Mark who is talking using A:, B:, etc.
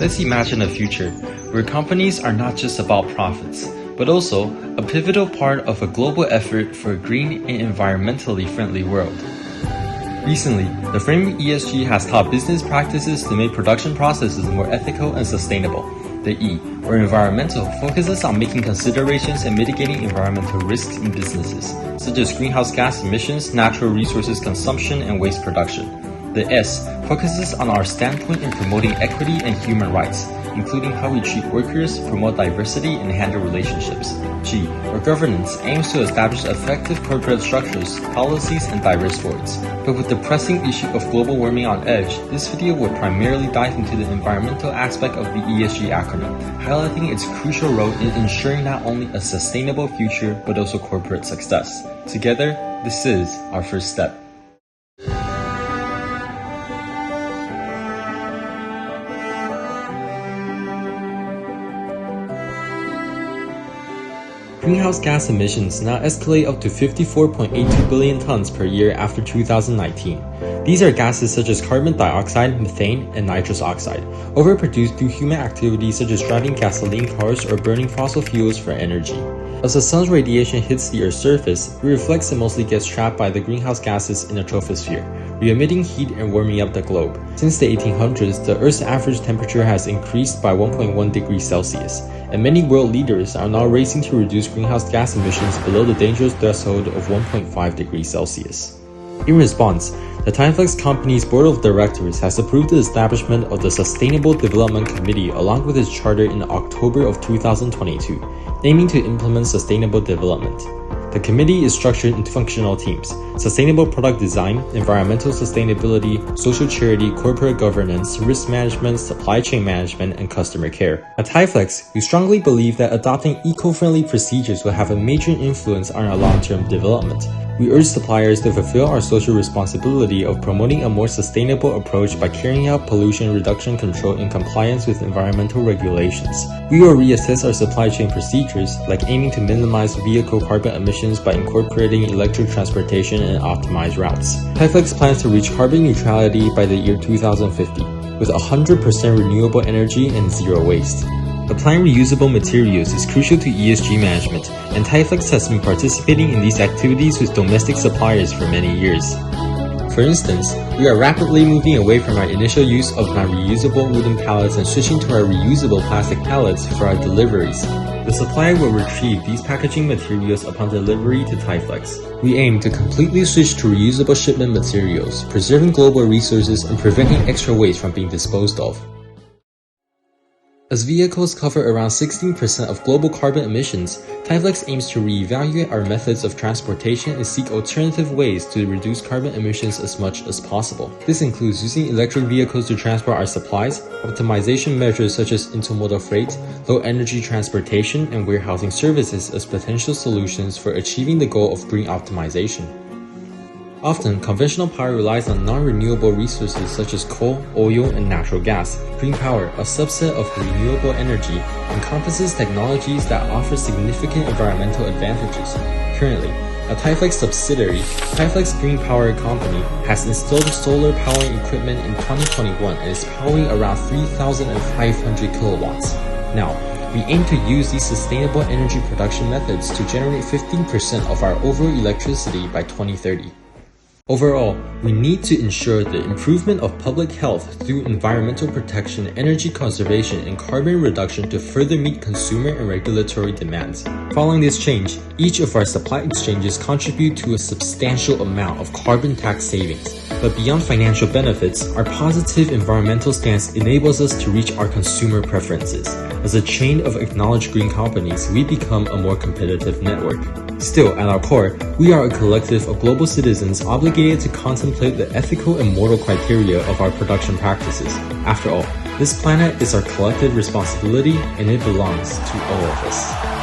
A: Let's imagine a future where companies are not just about profits, but also a pivotal part of a global effort for a green and environmentally friendly world. Recently, the framework ESG has taught business practices to make production processes more ethical and sustainable. The E, or environmental, focuses on making considerations and mitigating environmental risks in businesses, such as greenhouse gas emissions, natural resources consumption, and waste production. The S focuses on our standpoint in promoting equity and human rights, including how we treat workers, promote diversity, and handle relationships. G, or governance, aims to establish effective corporate structures, policies, and diverse boards. But with the pressing issue of global warming on edge, this video will primarily dive into the environmental aspect of the ESG acronym, highlighting its crucial role in ensuring not only a sustainable future, but also corporate success. Together, this is our first step. Greenhouse gas emissions now escalate up to 54.82 billion tons per year after 2019. These are gases such as carbon dioxide, methane, and nitrous oxide, overproduced through human activities such as driving gasoline cars or burning fossil fuels for energy. As the sun's radiation hits the Earth's surface, it reflects and mostly gets trapped by the greenhouse gases in the troposphere, re-emitting heat and warming up the globe. Since the 1800s, the Earth's average temperature has increased by 1.1 degrees Celsius, and many world leaders are now racing to reduce greenhouse gas emissions below the dangerous threshold of 1.5 degrees Celsius. In response, the Taiflex company's board of directors has approved the establishment of the Sustainable Development Committee along with its charter in October of 2022, aiming to implement sustainable development. The committee is structured into functional teams: sustainable product design, environmental sustainability, social charity, corporate governance, risk management, supply chain management, and customer care. At Taiflex, we strongly believe that adopting eco-friendly procedures will have a major influence on our long-term development. We urge suppliers to fulfill our social responsibility of promoting a more sustainable approach by carrying out pollution reduction control in compliance with environmental regulations. We will reassess our supply chain procedures, like aiming to minimize vehicle carbon emissions by incorporating electric transportation and optimized routes. Taiflex plans to reach carbon neutrality by the year 2050, with 100% renewable energy and zero waste. Applying reusable materials is crucial to ESG management, and Taiflex has been participating in these activities with domestic suppliers for many years. For instance, we are rapidly moving away from our initial use of non-reusable wooden pallets and switching to our reusable plastic pallets for our deliveries. The supplier will retrieve these packaging materials upon delivery to Taiflex. We aim to completely switch to reusable shipment materials, preserving global resources and preventing extra waste from being disposed of. As vehicles cover around 16% of global carbon emissions, Taiflex aims to reevaluate our methods of transportation and seek alternative ways to reduce carbon emissions as much as possible. This includes using electric vehicles to transport our supplies, optimization measures such as intermodal freight, low-energy transportation, and warehousing services as potential solutions for achieving the goal of green optimization. Often, conventional power relies on non-renewable resources such as coal, oil, and natural gas. Green power, a subset of renewable energy, encompasses technologies that offer significant environmental advantages. Currently, a Taiflex subsidiary, Taiflex Green Power Company, has installed solar powering equipment in 2021 and is powering around 3,500 kilowatts. Now, we aim to use these sustainable energy production methods to generate 15% of our overall electricity by 2030. Overall, we need to ensure the improvement of public health through environmental protection, energy conservation, and carbon reduction to further meet consumer and regulatory demands. Following this change, each of our supply exchanges contribute to a substantial amount of carbon tax savings. But beyond financial benefits, our positive environmental stance enables us to reach our consumer preferences. As a chain of acknowledged green companies, we become a more competitive network. Still, at our core, we are a collective of global citizens obligated to contemplate the ethical and moral criteria of our production practices. After all, this planet is our collective responsibility and it belongs to all of us.